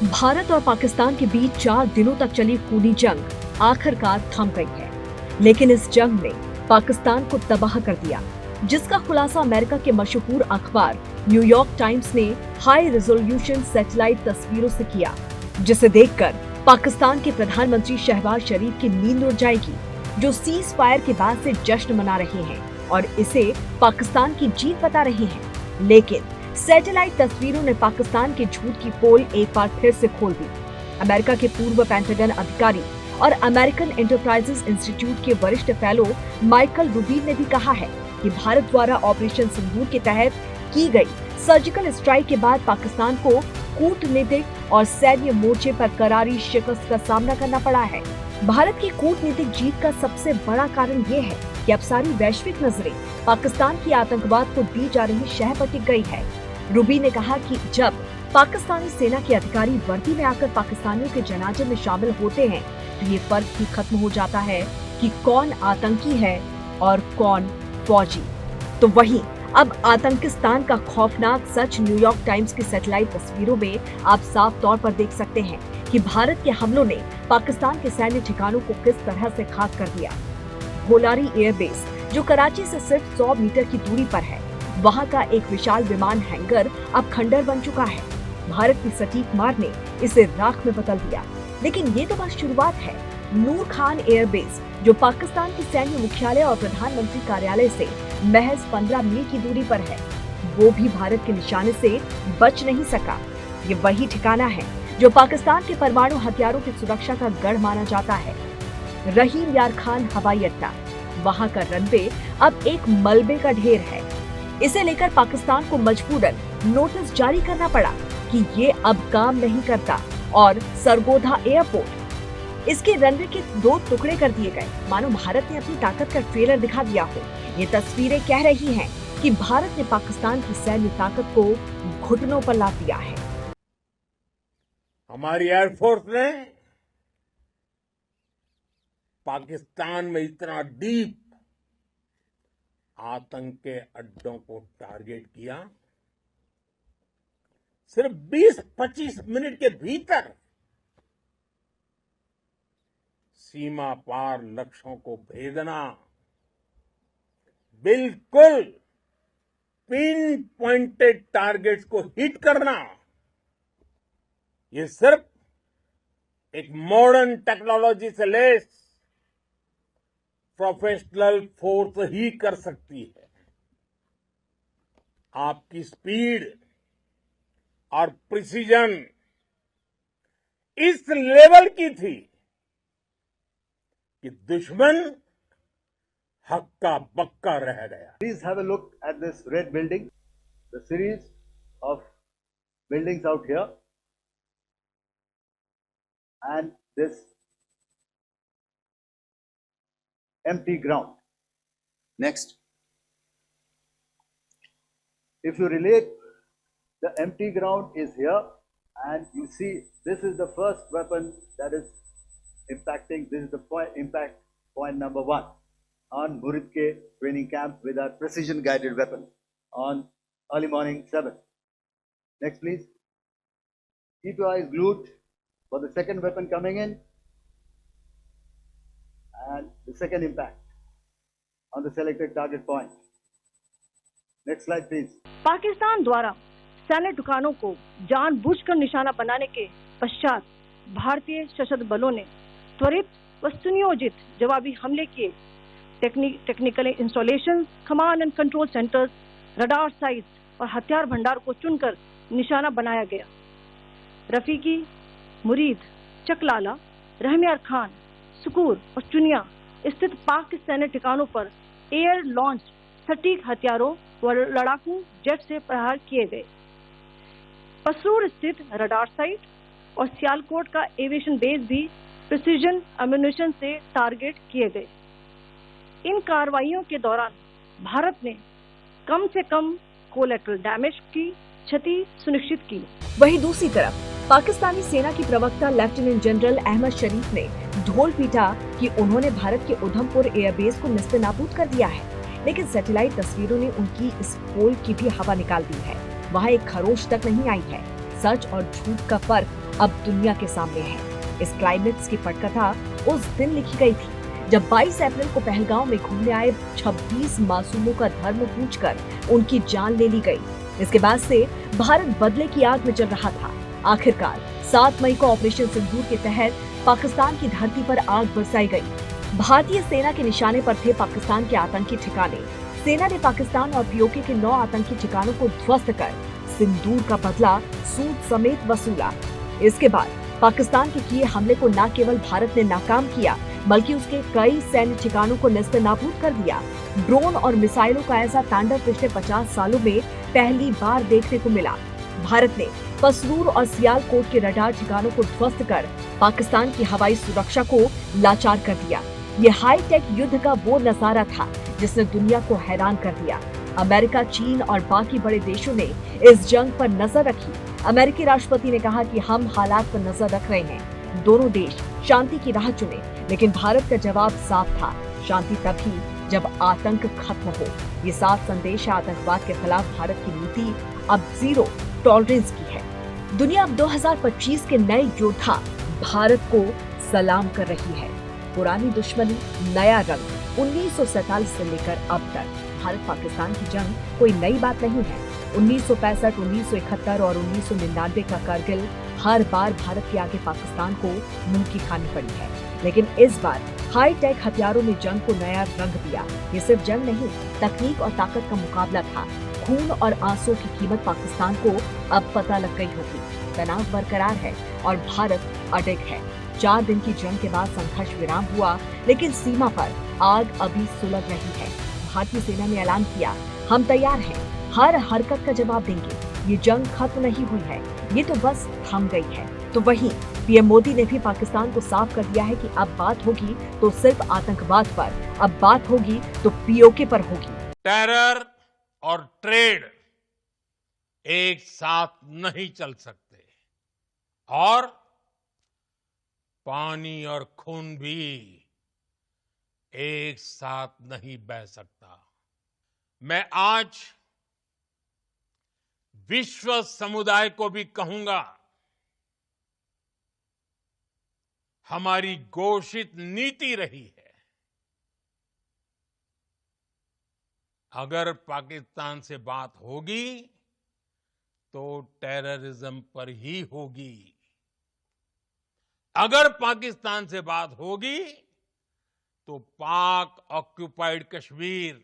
भारत और पाकिस्तान के बीच 4 दिनों तक चली खूनी जंग आखिरकार थम गई है, लेकिन इस जंग ने पाकिस्तान को तबाह कर दिया, जिसका खुलासा अमेरिका के मशहूर अखबार न्यूयॉर्क टाइम्स ने हाई रेजोल्यूशन सैटेलाइट तस्वीरों से किया, जिसे देखकर पाकिस्तान के प्रधानमंत्री शहबाज शरीफ की नींद उड़ जाएगी, जो सीज फायर के बाद से जश्न मना रहे हैं और इसे पाकिस्तान की जीत बता रहे हैं। लेकिन सैटेलाइट तस्वीरों ने पाकिस्तान के झूठ की पोल एक बार फिर से खोल दी। अमेरिका के पूर्व पेंटागन अधिकारी और अमेरिकन एंटरप्राइजेस इंस्टीट्यूट के वरिष्ठ फेलो माइकल रूबिन ने भी कहा है कि भारत द्वारा ऑपरेशन सिंदूर के तहत की गई सर्जिकल स्ट्राइक के बाद पाकिस्तान को कूटनीतिक और सैन्य मोर्चे पर करारी शिकस्त का सामना करना पड़ा है। भारत की कूटनीतिक जीत का सबसे बड़ा कारण ये है कि अब सारी वैश्विक नजरें पाकिस्तान की आतंकवाद को दी जा रही शह पर टिक गई है। रूबी ने कहा कि जब पाकिस्तानी सेना के अधिकारी वर्दी में आकर पाकिस्तानियों के जनाजे में शामिल होते हैं तो ये फर्क ही खत्म हो जाता है कि कौन आतंकी है और कौन फौजी। तो वहीं अब आतंकिस्तान का खौफनाक सच न्यूयॉर्क टाइम्स की सैटेलाइट तस्वीरों में आप साफ तौर पर देख सकते हैं कि भारत के हमलों ने पाकिस्तान के सैन्य ठिकानों को किस तरह से खाक कर दिया। होलारी एयरबेस, जो कराची से सिर्फ 100 मीटर की दूरी पर है, वहां का एक विशाल विमान हैंगर अब खंडर बन चुका है। भारत की सटीक मार ने इसे राख में बदल दिया। लेकिन ये तो बस शुरुआत है। नूर खान एयरबेस, जो पाकिस्तान के सैन्य मुख्यालय और प्रधानमंत्री कार्यालय से महज 15 मील की दूरी पर है, वो भी भारत के निशाने से बच नहीं सका। ये वही ठिकाना है जो पाकिस्तान के परमाणु हथियारों की सुरक्षा का गढ़ माना जाता है। रहीम यार खान हवाई अड्डा, वहाँ का रनवे अब एक मलबे का ढेर है। इसे लेकर पाकिस्तान को मजबूरन नोटिस जारी करना पड़ा कि ये अब काम नहीं करता और सरगोधा एयरपोर्ट, इसके रनवे के 2 टुकड़े कर दिए गए, मानो भारत ने अपनी ताकत का ट्रेलर दिखा दिया हो। ये तस्वीरें कह रही हैं कि भारत ने पाकिस्तान की सैन्य ताकत को घुटनों पर ला दिया है। हमारी एयरफोर्स ने पाकिस्तान में इतना डीप आतंक के अड्डों को टारगेट किया, सिर्फ 20-25 मिनट के भीतर सीमा पार लक्ष्यों को भेदना, बिल्कुल पिन पॉइंटेड टारगेट्स को हिट करना, ये सिर्फ एक मॉडर्न टेक्नोलॉजी से लैस प्रोफेशनल फोर्स ही कर सकती है। आपकी स्पीड और प्रिसीजन इस लेवल की थी कि दुश्मन हक्का बक्का रह गया। Please have a look at this red building, the series of buildings out here, and this empty ground. Next. If you relate, the empty ground is here, and you see this is the first weapon that is impacting. This is the impact point number 1 on Muridke training camp with our precision guided weapon on early morning 7. Next, please. Keep your eyes glued for the second weapon coming in and the second impact on the selected target point. Next slide, please. Pakistan द्वारा सैन्य ठिकानों को जानबूझकर निशाना बनाने के पश्चात भारतीय सशस्त्र बलों ने त्वरित व सुनियोजित जवाबी हमले किए। Technical installation, command and control centres, radar sites और हथियार भंडार को चुनकर निशाना बनाया गया। रफीकी, मुरीद, चकलाला, रहमियार खान, सुकूर और चुनिया स्थित पाक के सैन्य ठिकानों पर एयर लॉन्च सटीक हथियारों व लड़ाकू जेट से प्रहार किए गए। पसरूर स्थित रडार साइट और सियालकोट का एविएशन बेस भी प्रिसीजन एम्यूनिशन से टारगेट किए गए। इन कार्रवाइयों के दौरान भारत ने कम से कम कोलैटरल डैमेज की क्षति सुनिश्चित की। वहीं दूसरी तरफ पाकिस्तानी सेना की प्रवक्ता लेफ्टिनेंट जनरल अहमद शरीफ ने ढोल पीटा कि उन्होंने भारत के उधमपुर एयरबेस को निस्ते-नाबूद कर दिया है, लेकिन सैटेलाइट तस्वीरों ने उनकी इस पोल की भी हवा निकाल दी है। वहाँ एक खरोच तक नहीं आई है। सच और झूठ का फर्क अब दुनिया के सामने है। इस क्लाइमेक्स की पटकथा उस दिन लिखी गई थी जब 22 अप्रैल को पहलगांव में घूमने आए 26 मासूमों का धर्म पूछकर उनकी जान ले ली गई। इसके बाद से भारत बदले की आग में चल रहा था। आखिरकार 7 मई को ऑपरेशन सिंदूर के तहत पाकिस्तान की धरती पर आग बरसाई गई। भारतीय सेना के निशाने पर थे पाकिस्तान के आतंकी ठिकाने। सेना ने पाकिस्तान और पीओके के 9 आतंकी ठिकानों को ध्वस्त कर सिंदूर का बदला सूद समेत वसूला। इसके बाद पाकिस्तान के किए हमले को न केवल भारत ने नाकाम किया बल्कि उसके कई सैन्य ठिकानों को नेस्तनाबूद कर दिया। ड्रोन और मिसाइलों का ऐसा तांडव पिछले 50 सालों में पहली बार देखने को मिला। भारत ने पसरूर और सियालकोट के रडार ठिकानों को ध्वस्त कर पाकिस्तान की हवाई सुरक्षा को लाचार कर दिया। ये हाईटेक युद्ध का वो नजारा था जिसने दुनिया को हैरान कर दिया। अमेरिका, चीन और बाकी बड़े देशों ने इस जंग पर नजर रखी। अमेरिकी राष्ट्रपति ने कहा कि हम हालात पर नजर रख रहे हैं। दोनों देश शांति की राह चुने, लेकिन भारत का जवाब साफ था, शांति तभी जब आतंक खत्म हो। ये साफ संदेश है आतंकवाद के खिलाफ भारत की नीति अब जीरो टॉलरेंस की है। दुनिया अब 2025 के नए योद्धा भारत को सलाम कर रही है। पुरानी दुश्मनी, नया रंग। 1947 से लेकर अब तक भारत पाकिस्तान की जंग कोई नई बात नहीं है। 1965, 1971 और 1999 का करगिल हर बार भारत के आगे पाकिस्तान को मुंह की खानी पड़ी है, लेकिन इस बार हाईटेक हथियारों ने जंग को नया रंग दिया। ये सिर्फ जंग नहीं, तकनीक और ताकत का मुकाबला था। खून और आंसू की कीमत पाकिस्तान को अब पता लग गई होगी। तनाव बरकरार है और भारत अडिग है। 4 दिन की जंग के बाद संघर्ष विराम हुआ, लेकिन सीमा पर आग अभी सुलग रही है। भारतीय सेना ने ऐलान किया, हम तैयार हैं, हर हरकत का जवाब देंगे। ये जंग खत्म नहीं हुई है, ये तो बस थम गई है। तो वहीं पीएम मोदी ने भी पाकिस्तान को साफ कर दिया है कि अब बात होगी तो सिर्फ आतंकवाद पर, अब बात होगी तो पीओके पर होगी। टेरर और ट्रेड एक साथ नहीं चल सकते और पानी और खून भी एक साथ नहीं बह सकता। मैं आज विश्व समुदाय को भी कहूंगा, हमारी घोषित नीति रही है, अगर पाकिस्तान से बात होगी तो टेररिज्म पर ही होगी। अगर पाकिस्तान से बात होगी तो पाक ऑक्युपाइड कश्मीर